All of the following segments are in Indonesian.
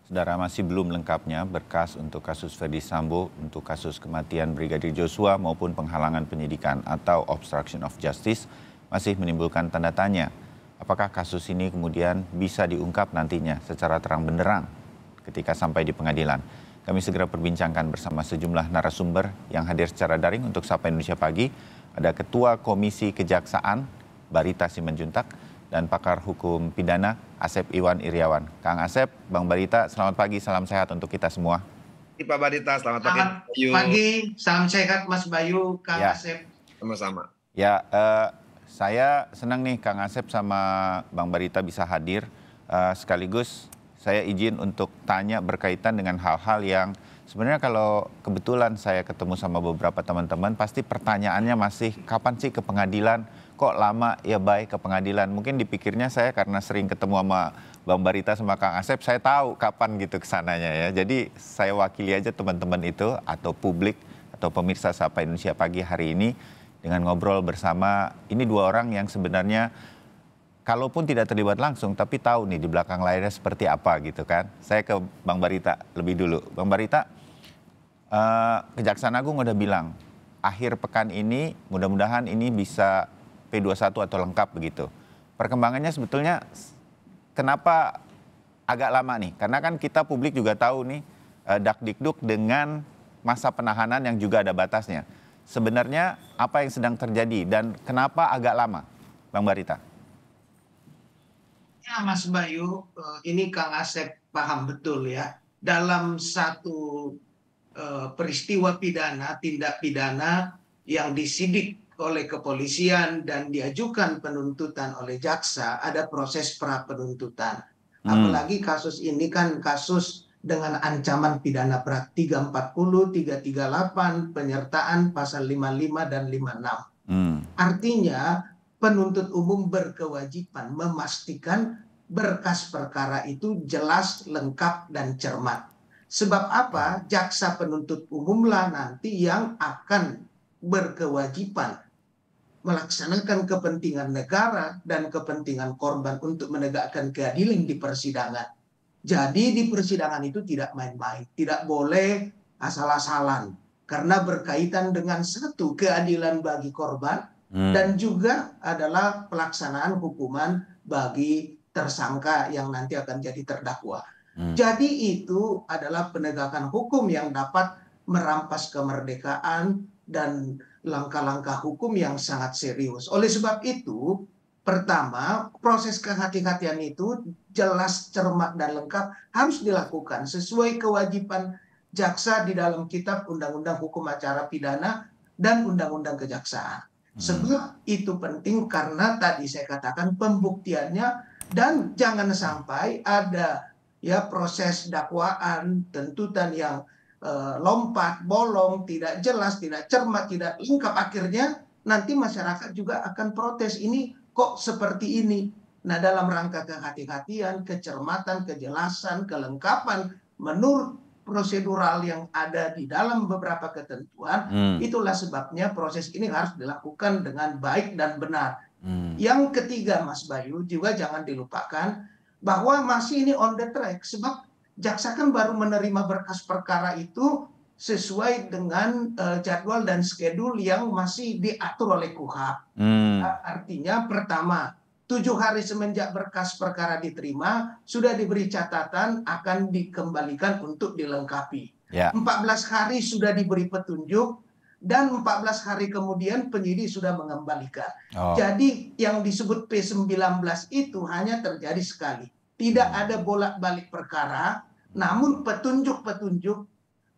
Saudara, masih belum lengkapnya berkas untuk kasus Ferdy Sambo, untuk kasus kematian Brigadir Joshua maupun penghalangan penyidikan atau obstruction of justice masih menimbulkan tanda tanya. Apakah kasus ini kemudian bisa diungkap nantinya secara terang benderang ketika sampai di pengadilan? Kami segera perbincangkan bersama sejumlah narasumber yang hadir secara daring untuk Sapa Indonesia Pagi. Ada Ketua Komisi Kejaksaan, Barita Simanjuntak, dan pakar hukum pidana Asep Iwan Iriawan. Kang Asep, Bang Barita, selamat pagi, salam sehat untuk kita semua. Pak Barita, selamat pagi. Selamat pagi, salam sehat Mas Bayu, Kang Asep. Sama-sama. Ya, saya senang nih Kang Asep sama Bang Barita bisa hadir. Sekaligus saya izin untuk tanya berkaitan dengan hal-hal yang sebenarnya kalau kebetulan saya ketemu sama beberapa teman-teman, pasti pertanyaannya masih kapan sih ke pengadilan? Kok lama ya baik ke pengadilan? Mungkin dipikirnya saya karena sering ketemu sama Bang Barita sama Kang Asep, saya tahu kapan gitu kesananya ya. Jadi saya wakili aja teman-teman itu atau publik atau pemirsa Sapa Indonesia Pagi hari ini dengan ngobrol bersama ini dua orang yang sebenarnya kalaupun tidak terlibat langsung tapi tahu nih di belakang layarnya seperti apa gitu kan. Saya ke Bang Barita lebih dulu. Bang Barita, Kejaksaan Agung udah bilang akhir pekan ini mudah-mudahan ini bisa P21 atau lengkap begitu. Perkembangannya sebetulnya kenapa agak lama nih? Karena kan kita publik juga tahu nih dakdikduk dengan masa penahanan yang juga ada batasnya. Sebenarnya apa yang sedang terjadi dan kenapa agak lama, Bang Barita? Ya Mas Bayu, ini Kang Asep paham betul ya. Dalam satu peristiwa pidana, tindak pidana yang disidik oleh kepolisian dan diajukan penuntutan oleh jaksa, ada proses pra penuntutan. Apalagi kasus ini kan kasus dengan ancaman pidana berat 340, 338, penyertaan pasal 55 dan 56. Artinya penuntut umum berkewajiban memastikan berkas perkara itu jelas, lengkap, dan cermat. Sebab apa? Jaksa penuntut umumlah nanti yang akan berkewajiban melaksanakan kepentingan negara dan kepentingan korban untuk menegakkan keadilan di persidangan. Jadi di persidangan itu tidak main-main, tidak boleh asal-asalan, karena berkaitan dengan satu, keadilan bagi korban, dan juga adalah pelaksanaan hukuman bagi tersangka yang nanti akan jadi terdakwa. Jadi itu adalah penegakan hukum yang dapat merampas kemerdekaan dan langkah-langkah hukum yang sangat serius. Oleh sebab itu, pertama, proses kehati-hatian itu jelas, cermat, dan lengkap harus dilakukan sesuai kewajiban jaksa di dalam Kitab Undang-Undang Hukum Acara Pidana dan Undang-Undang Kejaksaan. Sebab itu penting karena tadi saya katakan pembuktiannya, dan jangan sampai ada ya proses dakwaan, tuntutan yang lompat, bolong, tidak jelas, tidak cermat, tidak lengkap, akhirnya nanti masyarakat juga akan protes, ini kok seperti ini. Nah, dalam rangka kehati-hatian, kecermatan, kejelasan, kelengkapan menurut prosedural yang ada di dalam beberapa ketentuan, itulah sebabnya proses ini harus dilakukan dengan baik dan benar. Yang ketiga, Mas Bayu, juga jangan dilupakan bahwa masih ini on the track, sebab jaksa kan baru menerima berkas perkara itu sesuai dengan jadwal dan schedule yang masih diatur oleh KUHP. Artinya pertama, 7 hari semenjak berkas perkara diterima, sudah diberi catatan akan dikembalikan untuk dilengkapi. 14 hari sudah diberi petunjuk, dan 14 hari kemudian penyidik sudah mengembalikan. Jadi yang disebut P19 itu hanya terjadi sekali. Tidak ada bolak-balik perkara, namun petunjuk-petunjuk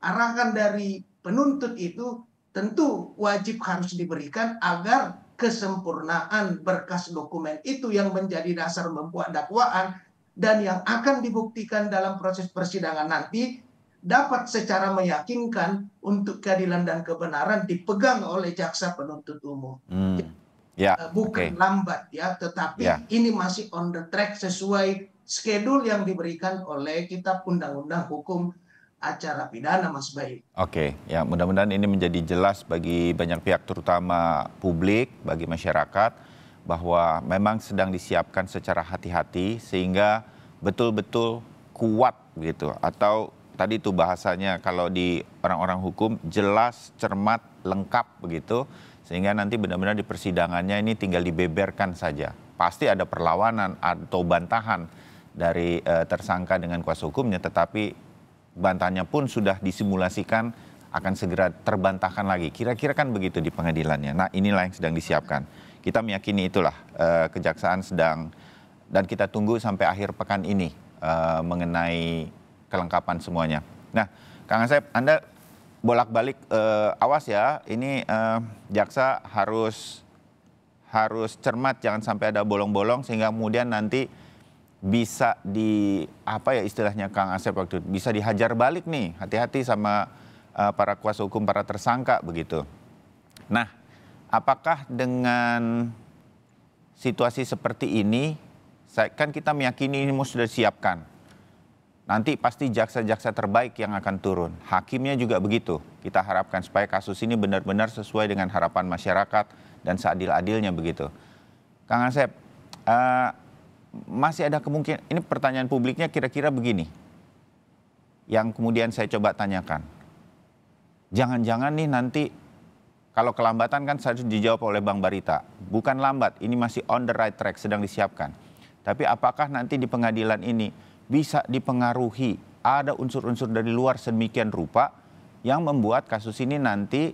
arahan dari penuntut itu tentu wajib harus diberikan agar kesempurnaan berkas dokumen itu yang menjadi dasar membuat dakwaan dan yang akan dibuktikan dalam proses persidangan nanti dapat secara meyakinkan untuk keadilan dan kebenaran dipegang oleh jaksa penuntut umum. Bukan lambat ya, tetapi ini masih on the track sesuai schedule yang diberikan oleh Kitab Undang-Undang Hukum Acara Pidana, Mas Bayu. Oke, ya mudah-mudahan ini menjadi jelas bagi banyak pihak, terutama publik, bagi masyarakat, bahwa memang sedang disiapkan secara hati-hati sehingga betul-betul kuat gitu, atau tadi itu bahasanya kalau di orang-orang hukum jelas, cermat, lengkap begitu, sehingga nanti benar-benar di persidangannya ini tinggal dibeberkan saja. Pasti ada perlawanan atau bantahan dari tersangka dengan kuasa hukumnya, tetapi bantahannya pun sudah disimulasikan akan segera terbantahkan lagi. Kira-kira kan begitu di pengadilannya. Nah, inilah yang sedang disiapkan. Kita meyakini itulah kejaksaan sedang, dan kita tunggu sampai akhir pekan ini mengenai kelengkapan semuanya. Nah, Kang Asep, Anda bolak-balik awas ya, ini jaksa harus cermat, jangan sampai ada bolong-bolong sehingga kemudian nanti bisa apa ya istilahnya Kang Asep waktu itu, bisa dihajar balik nih. Hati-hati sama para kuasa hukum, para tersangka begitu. Nah, apakah dengan situasi seperti ini, kan kita meyakini ini sudah disiapkan. Nanti pasti jaksa-jaksa terbaik yang akan turun. Hakimnya juga begitu. Kita harapkan supaya kasus ini benar-benar sesuai dengan harapan masyarakat dan seadil-adilnya begitu. Kang Asep, masih ada kemungkinan, ini pertanyaan publiknya kira-kira begini, yang kemudian saya coba tanyakan. Jangan-jangan nih nanti, kalau kelambatan kan harus dijawab oleh Bang Barita. Bukan lambat, ini masih on the right track, sedang disiapkan. Tapi apakah nanti di pengadilan ini bisa dipengaruhi, ada unsur-unsur dari luar sedemikian rupa yang membuat kasus ini nanti,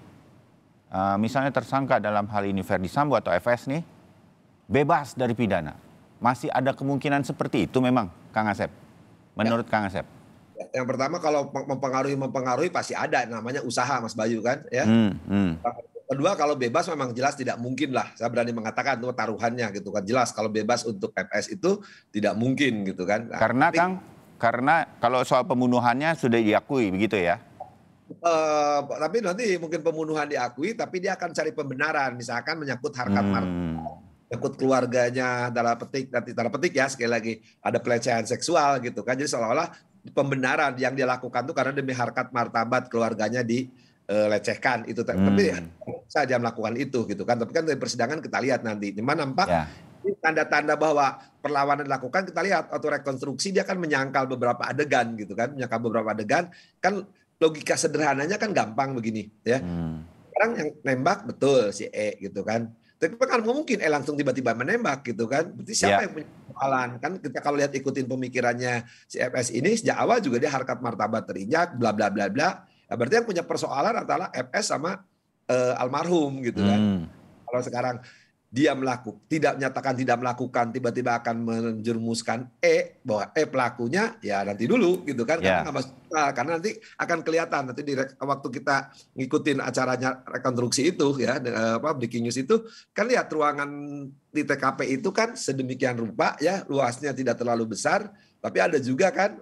misalnya tersangka dalam hal ini Ferdy Sambo atau FS nih, bebas dari pidana. Masih ada kemungkinan seperti itu memang, Kang Asep? Menurut Kang Asep? Yang pertama kalau mempengaruhi pasti ada, namanya usaha Mas Bayu kan ya. Kedua kalau bebas memang jelas tidak mungkin lah. Saya berani mengatakan itu taruhannya gitu kan. Jelas kalau bebas untuk FS itu tidak mungkin gitu kan. Nah, karena Kang, karena kalau soal pembunuhannya sudah diakui begitu ya. Tapi nanti mungkin pembunuhan diakui tapi dia akan cari pembenaran, misalkan menyangkut harkat martabat, menyangkut keluarganya, dalam petik ya, sekali lagi ada pelecehan seksual gitu kan. Jadi seolah-olah pembenaran yang dia lakukan itu karena demi harkat martabat keluarganya dilecehkan itu. Tapi saja melakukan itu gitu kan. Tapi kan dari persidangan kita lihat nanti dimana nampak tanda-tanda bahwa perlawanan dilakukan. Kita lihat atau rekonstruksi dia kan menyangkal beberapa adegan gitu kan, menyangkal beberapa adegan kan. Logika sederhananya kan gampang begini ya. Sekarang yang nembak betul si E gitu kan. Tapi kan mungkin langsung tiba-tiba menembak gitu kan. Berarti siapa yang punya persoalan? Kan kita kalau lihat ikutin pemikirannya si FS ini sejak awal juga dia harkat martabat terinjak bla bla bla bla. Nah, berarti yang punya persoalan adalah FS sama almarhum gitu kan. Kalau sekarang dia tidak menyatakan tidak melakukan, tiba-tiba akan menjerumuskan bahwa pelakunya, ya nanti dulu gitu kan, karena nanti akan kelihatan nanti waktu kita ngikutin acaranya rekonstruksi itu ya, breaking news itu kan lihat ruangan di TKP itu kan sedemikian rupa ya, luasnya tidak terlalu besar, tapi ada juga kan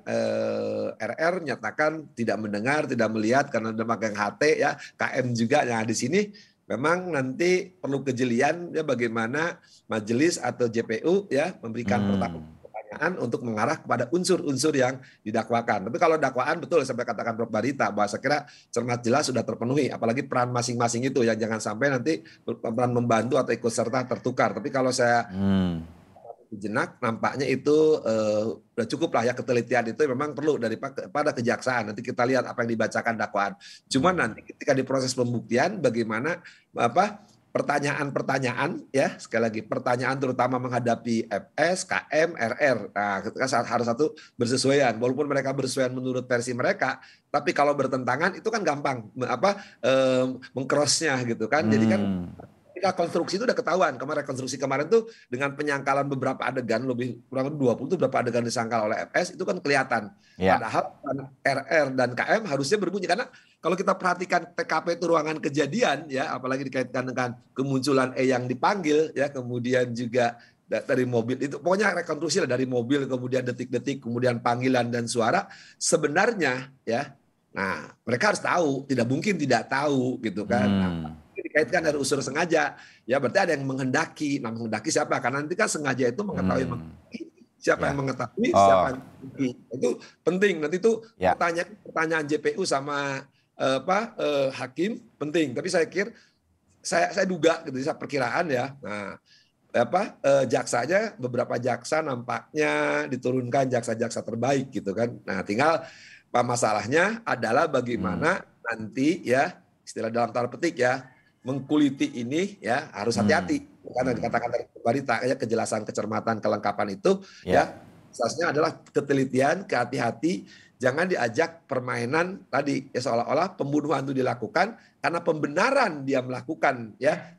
RR nyatakan tidak mendengar, tidak melihat karena ada megang HT ya, KM juga. Nah di sini memang nanti perlu kejelian ya bagaimana majelis atau JPU ya memberikan pertanyaan untuk mengarah kepada unsur-unsur yang didakwakan. Tapi kalau dakwaan betul sampai katakan Prof Barita bahwa saya kira cermat jelas sudah terpenuhi, apalagi peran masing-masing itu yang jangan sampai nanti peran membantu atau ikut serta tertukar. Tapi kalau saya jenak nampaknya itu udah cukup lah ya, ketelitian itu memang perlu daripada kejaksaan. Nanti kita lihat apa yang dibacakan dakwaan. Cuman nanti ketika di proses pembuktian bagaimana pertanyaan-pertanyaan ya, sekali lagi pertanyaan terutama menghadapi FS, KM, RR. Nah, ketika harus satu bersesuaian. Walaupun mereka bersesuaian menurut versi mereka, tapi kalau bertentangan itu kan gampang mengcrossnya gitu kan. Jadi kan konstruksi itu udah ketahuan. Rekonstruksi kemarin tuh dengan penyangkalan beberapa adegan, lebih kurang 20 tuh berapa adegan disangkal oleh FS, itu kan kelihatan. Padahal RR dan KM harusnya berbunyi. Karena kalau kita perhatikan TKP itu ruangan kejadian, ya, apalagi dikaitkan dengan kemunculan yang dipanggil, ya, kemudian juga dari mobil itu, pokoknya rekonstruksi lah dari mobil, kemudian detik-detik, kemudian panggilan dan suara, sebenarnya, ya, nah mereka harus tahu, tidak mungkin tidak tahu, gitu kan. Nah, dikaitkan dari unsur sengaja, ya berarti ada yang menghendaki. Nah, menghendaki siapa? Karena nanti kan sengaja itu mengetahui siapa yang mengetahui, siapa yang menghendaki. Itu penting. Nanti itu pertanyaan JPU sama hakim penting. Tapi saya duga gitu, saya perkiraan ya. Nah, jaksanya, beberapa jaksa nampaknya diturunkan jaksa-jaksa terbaik gitu kan. Nah, tinggal masalahnya adalah bagaimana nanti ya, istilah dalam tanda petik ya, mengkuliti ini ya harus hati-hati. Karena dikatakan dari Barita ya, kejelasan, kecermatan, kelengkapan itu ya asasnya adalah ketelitian, kehati-hati, jangan diajak permainan tadi ya, seolah-olah pembunuhan itu dilakukan karena pembenaran dia melakukan ya.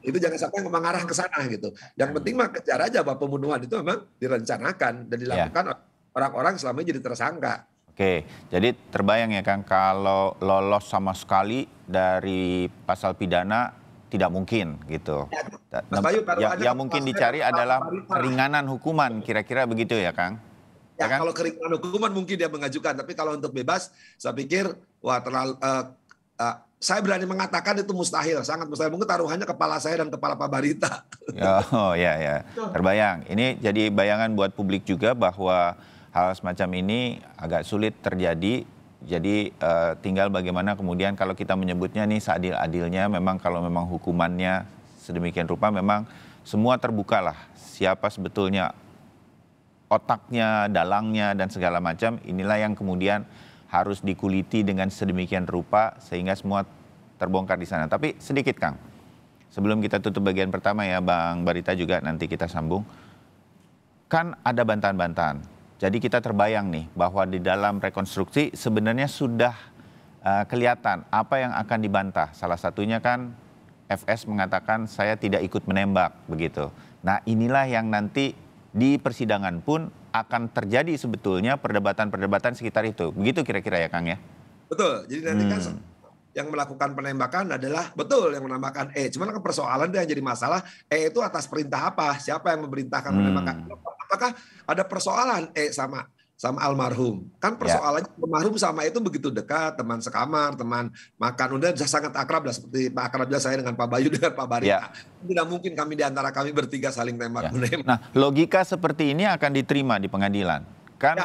Itu jangan sampai mengarah ke sana gitu. Yang penting mah kejar aja bahwa pembunuhan itu memang direncanakan dan dilakukan orang-orang selama ini jadi tersangka. Oke, jadi terbayang ya Kang, kalau lolos sama sekali dari pasal pidana tidak mungkin gitu. Mas Bayu, yang mungkin dicari adalah keringanan hukuman, kira-kira begitu ya Kang? Ya, kan? Kalau keringanan hukuman mungkin dia mengajukan, tapi kalau untuk bebas, saya pikir wah terlalu. Saya berani mengatakan itu mustahil, sangat mustahil. Mungkin taruhannya kepala saya dan kepala Pak Barita. Oh ya, terbayang. Ini jadi bayangan buat publik juga bahwa hal semacam ini agak sulit terjadi. Jadi tinggal bagaimana kemudian kalau kita menyebutnya nih seadil-adilnya, memang kalau memang hukumannya sedemikian rupa, memang semua terbuka lah. Siapa sebetulnya otaknya, dalangnya, dan segala macam, inilah yang kemudian harus dikuliti dengan sedemikian rupa sehingga semua terbongkar di sana. Tapi sedikit Kang, sebelum kita tutup bagian pertama ya Bang Barita juga nanti kita sambung. Kan ada bantahan-bantahan. Jadi kita terbayang nih bahwa di dalam rekonstruksi sebenarnya sudah kelihatan apa yang akan dibantah. Salah satunya kan FS mengatakan saya tidak ikut menembak begitu. Nah inilah yang nanti di persidangan pun akan terjadi sebetulnya perdebatan-perdebatan sekitar itu. Begitu kira-kira ya Kang ya? Betul, jadi nanti kan yang melakukan penembakan adalah betul yang menembakkan E. Cuman kan persoalan itu yang jadi masalah, E itu atas perintah apa? Siapa yang memerintahkan penembakan? Apakah ada persoalan E sama almarhum? Kan persoalannya almarhum sama itu begitu dekat, teman sekamar, teman makan, udah sangat akrab lah, seperti akrabnya saya dengan Pak Bayu dengan Pak Barita. Tidak mungkin kami di antara kami bertiga saling tembak-menembak. Nah, logika seperti ini akan diterima di pengadilan. Kan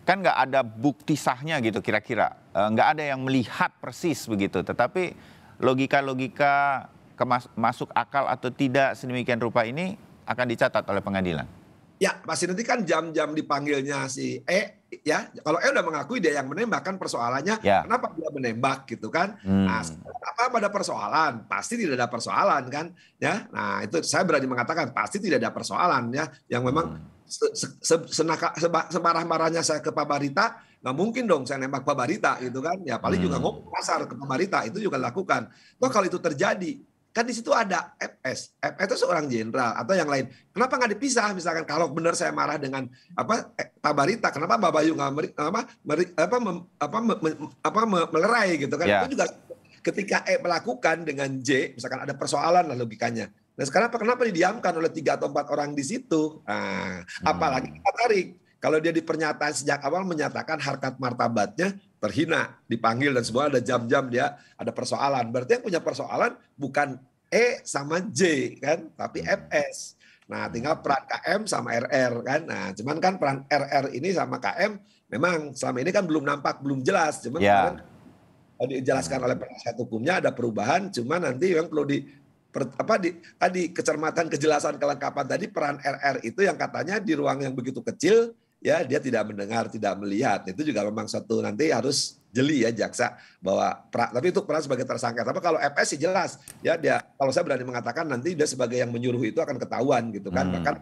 kan nggak ada bukti sahnya gitu kira-kira. Nggak ada yang melihat persis begitu. Tetapi logika-logika masuk akal atau tidak sedemikian rupa ini akan dicatat oleh pengadilan. Ya, pasti nanti kan jam-jam dipanggilnya si E, ya. Kalau E udah mengakui dia yang menembak, kan persoalannya kenapa dia menembak gitu kan. Nah, apa ada persoalan? Pasti tidak ada persoalan kan. Ya, nah itu saya berani mengatakan pasti tidak ada persoalan ya. Yang memang semarah-marahnya saya ke Pak Barita, nggak mungkin dong saya nembak Pak Barita gitu kan. Ya paling juga ngomong kasar ke Pak Barita, itu juga lakukan. Toh kalau itu terjadi, kan di situ ada FS. FS itu seorang jenderal atau yang lain. Kenapa nggak dipisah? Misalkan kalau benar saya marah dengan Pak Barita, kenapa Mbak Bayu nggak melerai gitu kan? Itu juga ketika E melakukan dengan J, misalkan ada persoalan lah logikanya. Nah sekarang kenapa didiamkan oleh 3 atau 4 orang di situ? Nah, apalagi kita tarik. Kalau dia di pernyataan sejak awal menyatakan harkat martabatnya terhina, dipanggil dan semua ada jam-jam dia ada persoalan. Berarti yang punya persoalan bukan E sama J kan, tapi FS. Nah, tinggal peran KM sama RR kan. Nah, cuman kan peran RR ini sama KM memang selama ini kan belum nampak, belum jelas. Cuman kemarin dijelaskan oleh penasihat hukumnya ada perubahan, cuman nanti yang perlu tadi kecermatan, kejelasan, kelengkapan tadi peran RR itu yang katanya di ruang yang begitu kecil ya dia tidak mendengar, tidak melihat. Itu juga memang satu nanti harus jeli ya jaksa bahwa tapi itu peran sebagai tersangka. Tapi kalau FS sih jelas ya dia, kalau saya berani mengatakan nanti dia sebagai yang menyuruh itu akan ketahuan gitu kan. Bahkan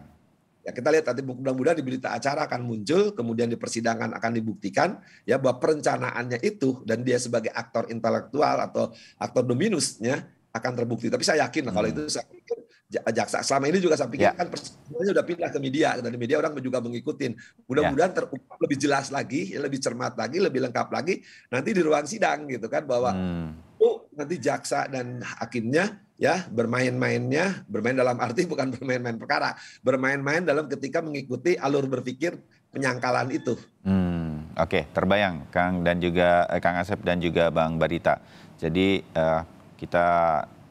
ya kita lihat nanti mudah-mudahan di berita acara akan muncul, kemudian di persidangan akan dibuktikan ya bahwa perencanaannya itu dan dia sebagai aktor intelektual atau aktor dominusnya akan terbukti. Tapi saya yakin kalau itu saya pikir jaksa selama ini juga saya pikir kan persidangannya udah pindah ke media, dan di media orang juga mengikutin. Mudah-mudahan terungkap lebih jelas lagi, lebih cermat lagi, lebih lengkap lagi nanti di ruang sidang gitu kan, bahwa nanti jaksa dan hakimnya ya bermain dalam arti bukan bermain-main perkara, bermain-main dalam ketika mengikuti alur berpikir penyangkalan itu. Oke, terbayang Kang dan juga Kang Asep dan juga Bang Barita. Jadi kita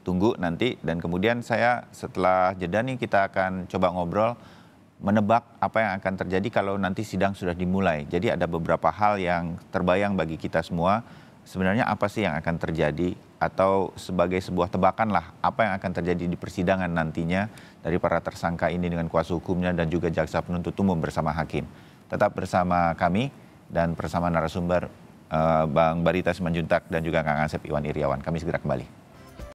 tunggu nanti, dan kemudian saya setelah jeda nih kita akan coba ngobrol menebak apa yang akan terjadi kalau nanti sidang sudah dimulai. Jadi ada beberapa hal yang terbayang bagi kita semua sebenarnya apa sih yang akan terjadi, atau sebagai sebuah tebakan lah apa yang akan terjadi di persidangan nantinya dari para tersangka ini dengan kuasa hukumnya dan juga jaksa penuntut umum bersama hakim. Tetap bersama kami dan bersama narasumber Bang Barita Simanjuntak dan juga Kang Asep Iwan Iriawan. Kami segera kembali.